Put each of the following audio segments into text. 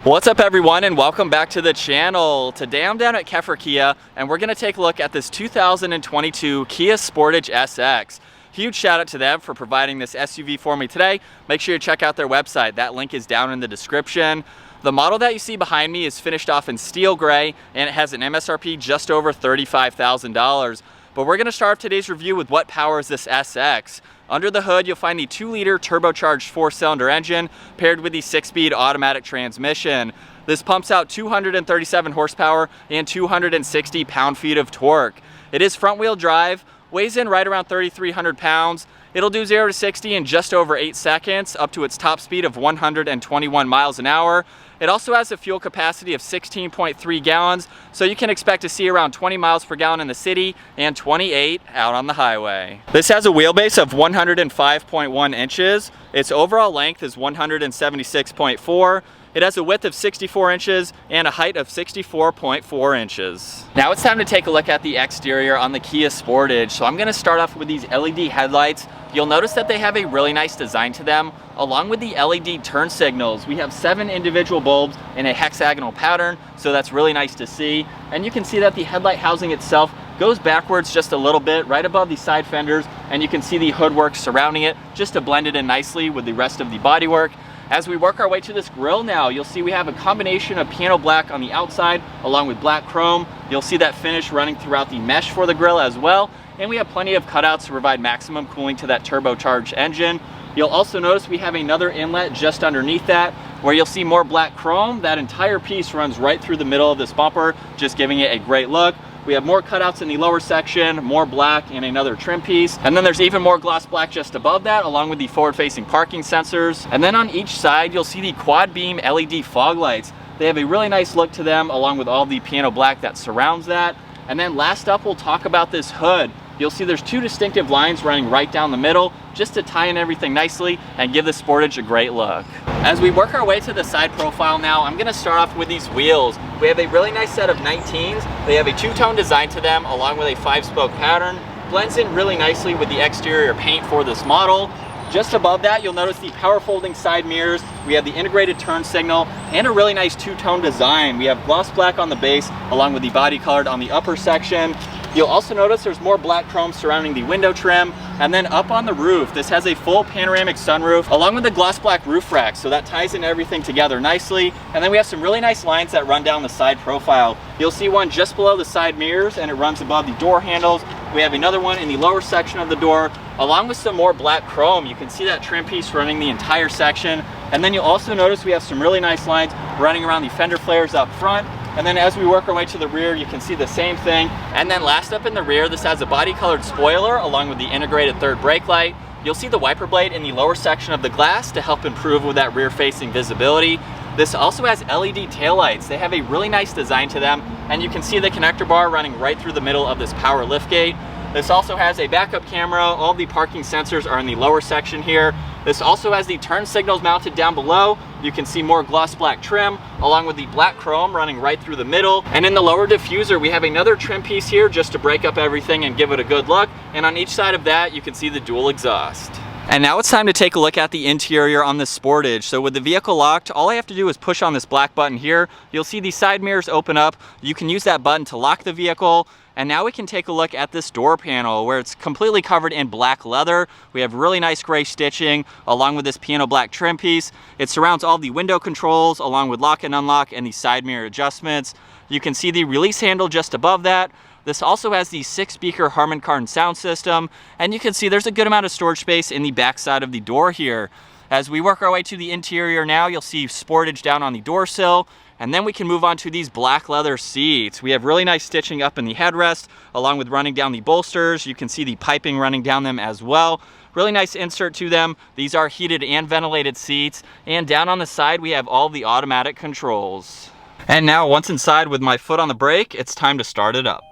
What's up everyone, and welcome back to the channel. Today I'm down at Keffer Kia and we're going to take a look at this 2022 Kia Sportage SX. Huge shout out to them for providing this SUV for me today. Make sure you check out their website. That link is down in the description. The model that you see behind me is finished off in steel gray and it has an MSRP just over $35,000. But we're going to start off today's review with what powers this SX. Under the hood, you'll find the 2-liter turbocharged 4-cylinder engine paired with the 6-speed automatic transmission. This pumps out 237 horsepower and 260 pound-feet of torque. It is front-wheel drive, weighs in right around 3,300 pounds. It'll do 0 to 60 in just over 8 seconds, up to its top speed of 121 miles an hour. It also has a fuel capacity of 16.3 gallons, so you can expect to see around 20 miles per gallon in the city and 28 out on the highway. This has a wheelbase of 105.1 inches. Its overall length is 176.4. It has a width of 64 inches and a height of 64.4 inches. Now it's time to take a look at the exterior on the Kia Sportage. So I'm going to start off with these LED headlights. You'll notice that they have a really nice design to them, along with the LED turn signals. We have 7 individual bulbs in a hexagonal pattern, so that's really nice to see. And you can see that the headlight housing itself goes backwards just a little bit right above the side fenders, and you can see the hoodwork surrounding it just to blend it in nicely with the rest of the bodywork. As we work our way to this grille now, you'll see we have a combination of piano black on the outside along with black chrome. You'll see that finish running throughout the mesh for the grille as well. And we have plenty of cutouts to provide maximum cooling to that turbocharged engine. You'll also notice we have another inlet just underneath that where you'll see more black chrome. That entire piece runs right through the middle of this bumper, just giving it a great look. We have more cutouts in the lower section, more black and another trim piece. And then there's even more gloss black just above that, along with the forward-facing parking sensors. And then on each side, you'll see the quad beam LED fog lights. They have a really nice look to them, along with all the piano black that surrounds that. And then last up, we'll talk about this hood. You'll see there's 2 distinctive lines running right down the middle, just to tie in everything nicely and give the Sportage a great look. As we work our way to the side profile now, I'm gonna start off with these wheels. We have a really nice set of 19s. They have a 2-tone design to them, along with a 5-spoke pattern. Blends in really nicely with the exterior paint for this model. Just above that, you'll notice the power folding side mirrors. We have the integrated turn signal and a really nice 2-tone design. We have gloss black on the base, along with the body colored on the upper section. You'll also notice there's more black chrome surrounding the window trim. And then up on the roof, this has a full panoramic sunroof along with the gloss black roof rack, so that ties in everything together nicely. And then we have some really nice lines that run down the side profile. You'll see one just below the side mirrors and it runs above the door handles. We have another one in the lower section of the door, along with some more black chrome. You can see that trim piece running the entire section. And then you'll also notice we have some really nice lines running around the fender flares up front. And then as we work our way to the rear, you can see the same thing. And then last up in the rear, this has a body colored spoiler along with the integrated third brake light. You'll see the wiper blade in the lower section of the glass to help improve with that rear facing visibility. This also has LED taillights. They have a really nice design to them, and you can see the connector bar running right through the middle of this power liftgate. This also has a backup camera. All the parking sensors are in the lower section here. This also has the turn signals mounted down below. You can see more gloss black trim, along with the black chrome running right through the middle. And in the lower diffuser, we have another trim piece here just to break up everything and give it a good look. And on each side of that, you can see the dual exhaust. And now it's time to take a look at the interior on this Sportage. So with the vehicle locked, all I have to do is push on this black button here. You'll see the side mirrors open up. You can use that button to lock the vehicle. And now we can take a look at this door panel where it's completely covered in black leather. We have really nice gray stitching along with this piano black trim piece. It surrounds all the window controls along with lock and unlock and the side mirror adjustments. You can see the release handle just above that. This also has the 6-speaker Harman Kardon sound system, and you can see there's a good amount of storage space in the back side of the door here. As we work our way to the interior now, you'll see Sportage down on the door sill, and then we can move on to these black leather seats. We have really nice stitching up in the headrest, along with running down the bolsters. You can see the piping running down them as well. Really nice insert to them. These are heated and ventilated seats, and down on the side we have all the automatic controls. And now, once inside with my foot on the brake, it's time to start it up.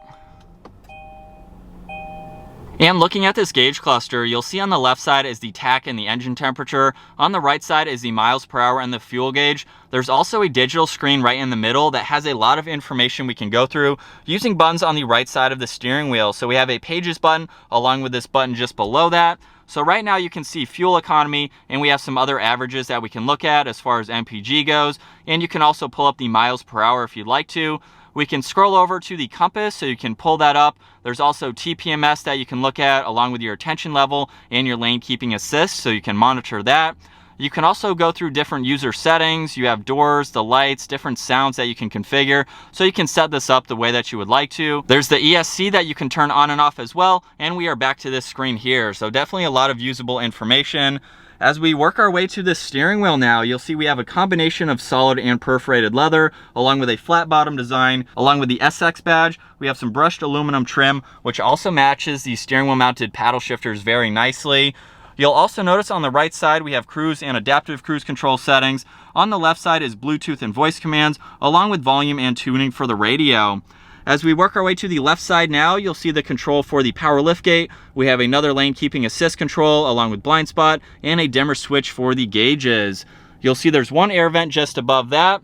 And looking at this gauge cluster, you'll see on the left side is the tach and the engine temperature. On the right side is the miles per hour and the fuel gauge. There's also a digital screen right in the middle that has a lot of information we can go through using buttons on the right side of the steering wheel. So we have a pages button along with this button just below that. So right now you can see fuel economy, and we have some other averages that we can look at as far as MPG goes. And you can also pull up the miles per hour if you'd like to. We can scroll over to the compass, so you can pull that up. There's also TPMS that you can look at along with your attention level and your lane keeping assist, so you can monitor that. You can also go through different user settings. You have doors, the lights, different sounds that you can configure, so you can set this up the way that you would like to. There's the ESC that you can turn on and off as well, and we are back to this screen here. So definitely a lot of usable information. As we work our way to the steering wheel now, you'll see we have a combination of solid and perforated leather, along with a flat bottom design, along with the SX badge. We have some brushed aluminum trim, which also matches the steering wheel mounted paddle shifters very nicely. You'll also notice on the right side, we have cruise and adaptive cruise control settings. On the left side is Bluetooth and voice commands, along with volume and tuning for the radio. As we work our way to the left side now, you'll see the control for the power liftgate. We have another lane keeping assist control along with blind spot and a dimmer switch for the gauges. You'll see there's one air vent just above that.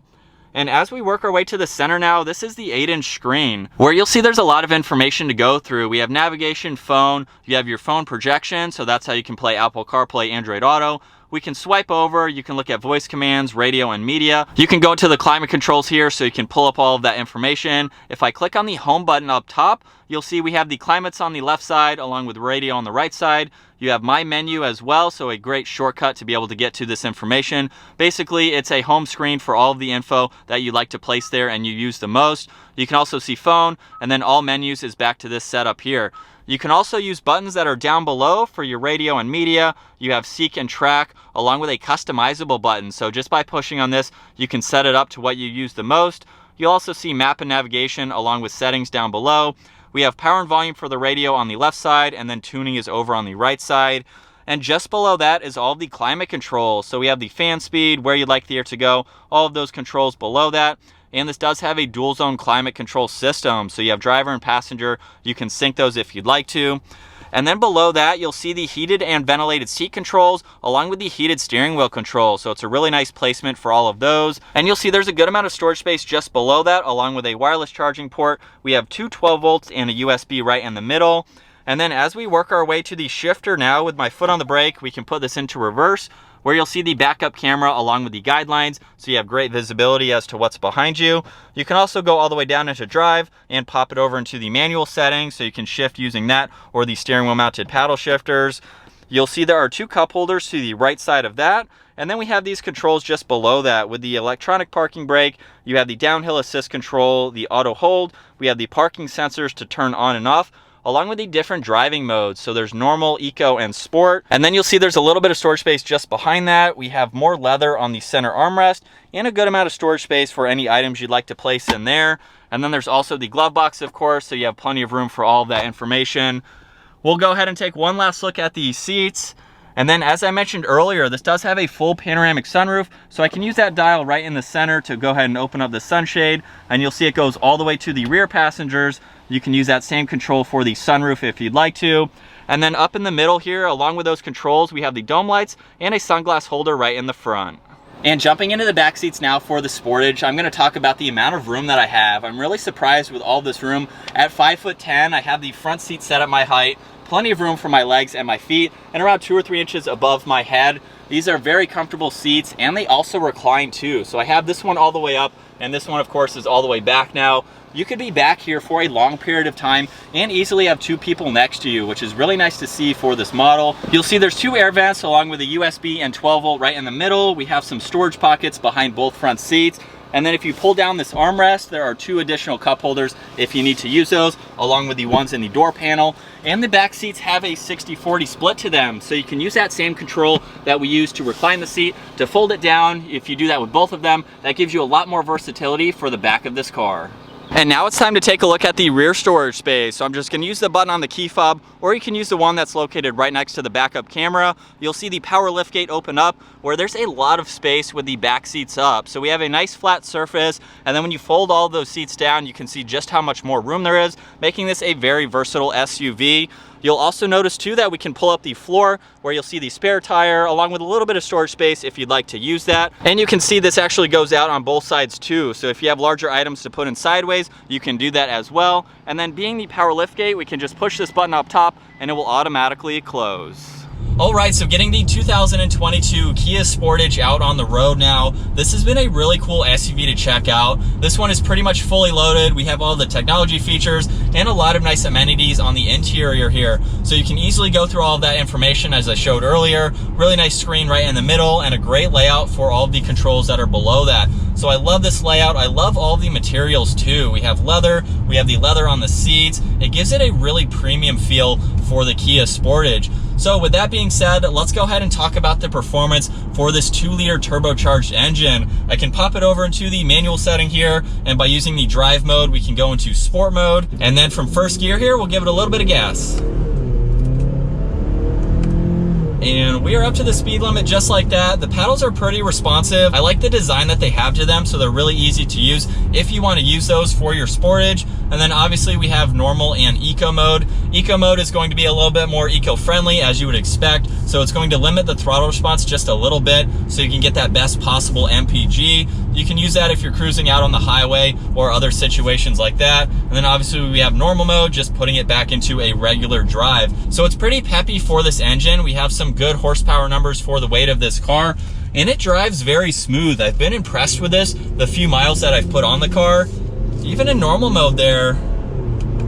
And as we work our way to the center now, this is the 8-inch screen where you'll see there's a lot of information to go through. We have navigation, phone, you have your phone projection, so that's how you can play Apple CarPlay, Android Auto. We can swipe over, you can look at voice commands, radio, and media. You can go to the climate controls here so you can pull up all of that information. If I click on the home button up top, you'll see we have the climates on the left side along with radio on the right side. You have my menu as well, so a great shortcut to be able to get to this information. Basically, it's a home screen for all of the info that you like to place there and you use the most. You can also see phone, and then all menus is back to this setup here. You can also use buttons that are down below for your radio and media. You have seek and track along with a customizable button. So just by pushing on this, you can set it up to what you use the most. You'll also see map and navigation along with settings down below. We have power and volume for the radio on the left side, and then tuning is over on the right side. And just below that is all of the climate controls. So we have the fan speed, where you'd like the air to go, all of those controls below that. And this does have a dual zone climate control system. So you have driver and passenger. You can sync those if you'd like to. And then below that, you'll see the heated and ventilated seat controls along with the heated steering wheel control. So it's a really nice placement for all of those. And you'll see there's a good amount of storage space just below that along with a wireless charging port. We have two 12 volts and a USB right in the middle. And then as we work our way to the shifter now with my foot on the brake, we can put this into reverse, where you'll see the backup camera along with the guidelines, so you have great visibility as to what's behind you. You can also go all the way down into drive and pop it over into the manual settings, so you can shift using that or the steering wheel mounted paddle shifters. You'll see there are two cup holders to the right side of that. And then we have these controls just below that with the electronic parking brake. You have the downhill assist control, the auto hold. We have the parking sensors to turn on and off, along with the different driving modes. So there's normal, eco, and sport. And then you'll see there's a little bit of storage space just behind that. We have more leather on the center armrest and a good amount of storage space for any items you'd like to place in there. And then there's also the glove box, of course, so you have plenty of room for all of that information. We'll go ahead and take one last look at the seats. And then as I mentioned earlier, this does have a full panoramic sunroof, so I can use that dial right in the center to go ahead and open up the sunshade, and you'll see it goes all the way to the rear passengers. You can use that same control for the sunroof if you'd like to. And then up in the middle here, along with those controls, we have the dome lights and a sunglass holder right in the front. And jumping into the back seats now for the Sportage, I'm going to talk about the amount of room that I have. I'm really surprised with all this room. At 5'10", I have the front seat set at my height. Plenty of room for my legs and my feet, and around 2 or 3 inches above my head. These are very comfortable seats, and they also recline too. So I have this one all the way up, and this one of course is all the way back now. You could be back here for a long period of time and easily have 2 people next to you, which is really nice to see for this model. You'll see there's 2 air vents along with a USB and 12 volt right in the middle. We have some storage pockets behind both front seats. And then if you pull down this armrest, there are 2 additional cup holders if you need to use those, along with the ones in the door panel. And the back seats have a 60-40 split to them, so you can use that same control that we use to recline the seat to fold it down. If you do that with both of them, that gives you a lot more versatility for the back of this car. And now it's time to take a look at the rear storage space. So I'm just going to use the button on the key fob, or you can use the one that's located right next to the backup camera. You'll see the power liftgate open up where there's a lot of space with the back seats up. So we have a nice flat surface, and then when you fold all those seats down, you can see just how much more room there is, making this a very versatile SUV. You'll also notice too that we can pull up the floor where you'll see the spare tire along with a little bit of storage space if you'd like to use that. And you can see this actually goes out on both sides too. So if you have larger items to put in sideways, you can do that as well. And then being the power lift gate, we can just push this button up top and it will automatically close. All right, so getting the 2022 Kia Sportage out on the road now. This has been a really cool SUV to check out. This one is pretty much fully loaded. We have all the technology features and a lot of nice amenities on the interior here. So you can easily go through all of that information as I showed earlier. Really nice screen right in the middle and a great layout for all of the controls that are below that. So I love this layout. I love all the materials too. We have leather, we have the leather on the seats. It gives it a really premium feel for the Kia Sportage. So with that being said, let's go ahead and talk about the performance for this 2-liter turbocharged engine. I can pop it over into the manual setting here, and by using the drive mode, we can go into sport mode. And then from first gear here, we'll give it a little bit of gas. And we are up to the speed limit just like that. The pedals are pretty responsive. I like the design that they have to them, so they're really easy to use if you want to use those for your Sportage. And then obviously we have normal and eco mode. Eco mode is going to be a little bit more eco-friendly as you would expect. So it's going to limit the throttle response just a little bit so you can get that best possible MPG. You can use that if you're cruising out on the highway or other situations like that. And then obviously we have normal mode, just putting it back into a regular drive. So it's pretty peppy for this engine. We have some good horsepower numbers for the weight of this car, and it drives very smooth. I've been impressed with this, the few miles that I've put on the car. Even in normal mode there,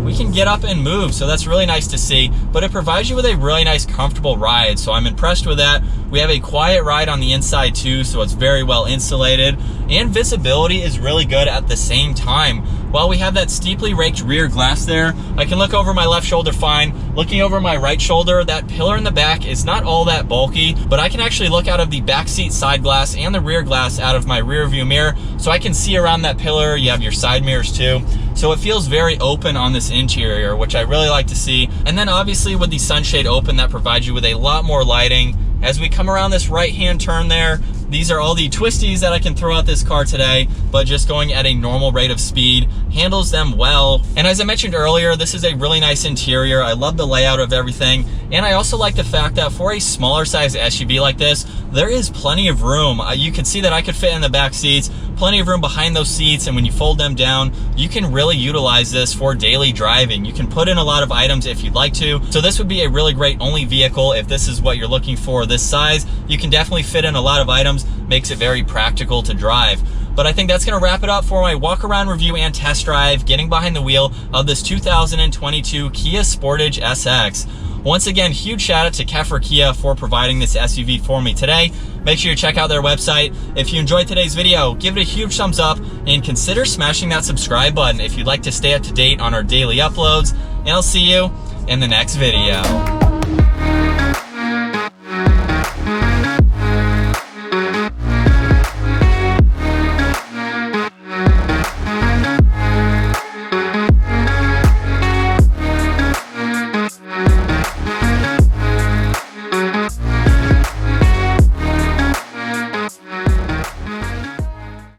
we can get up and move, so that's really nice to see, but it provides you with a really nice comfortable ride, so I'm impressed with that. We have a quiet ride on the inside too, so it's very well insulated, and visibility is really good at the same time. While we have that steeply raked rear glass there, I can look over my left shoulder fine. Looking over my right shoulder, that pillar in the back is not all that bulky, but I can actually look out of the back seat side glass and the rear glass out of my rear view mirror, so I can see around that pillar. You have your side mirrors too. So it feels very open on this interior, which I really like to see. And then obviously with the sunshade open, that provides you with a lot more lighting. As we come around this right-hand turn there, these are all the twisties that I can throw at this car today, but just going at a normal rate of speed, handles them well. And as I mentioned earlier, this is a really nice interior. I love the layout of everything. And I also like the fact that for a smaller size SUV like this, there is plenty of room. You can see that I could fit in the back seats, plenty of room behind those seats, and when you fold them down, you can really utilize this for daily driving. You can put in a lot of items if you'd like to. So this would be a really great only vehicle if this is what you're looking for, this size. You can definitely fit in a lot of items, makes it very practical to drive. But I think that's gonna wrap it up for my walk around review and test drive, getting behind the wheel of this 2022 Kia Sportage SX. Once again, huge shout out to Keffer Kia for providing this SUV for me today. Make sure you check out their website. If you enjoyed today's video, give it a huge thumbs up and consider smashing that subscribe button if you'd like to stay up to date on our daily uploads. And I'll see you in the next video.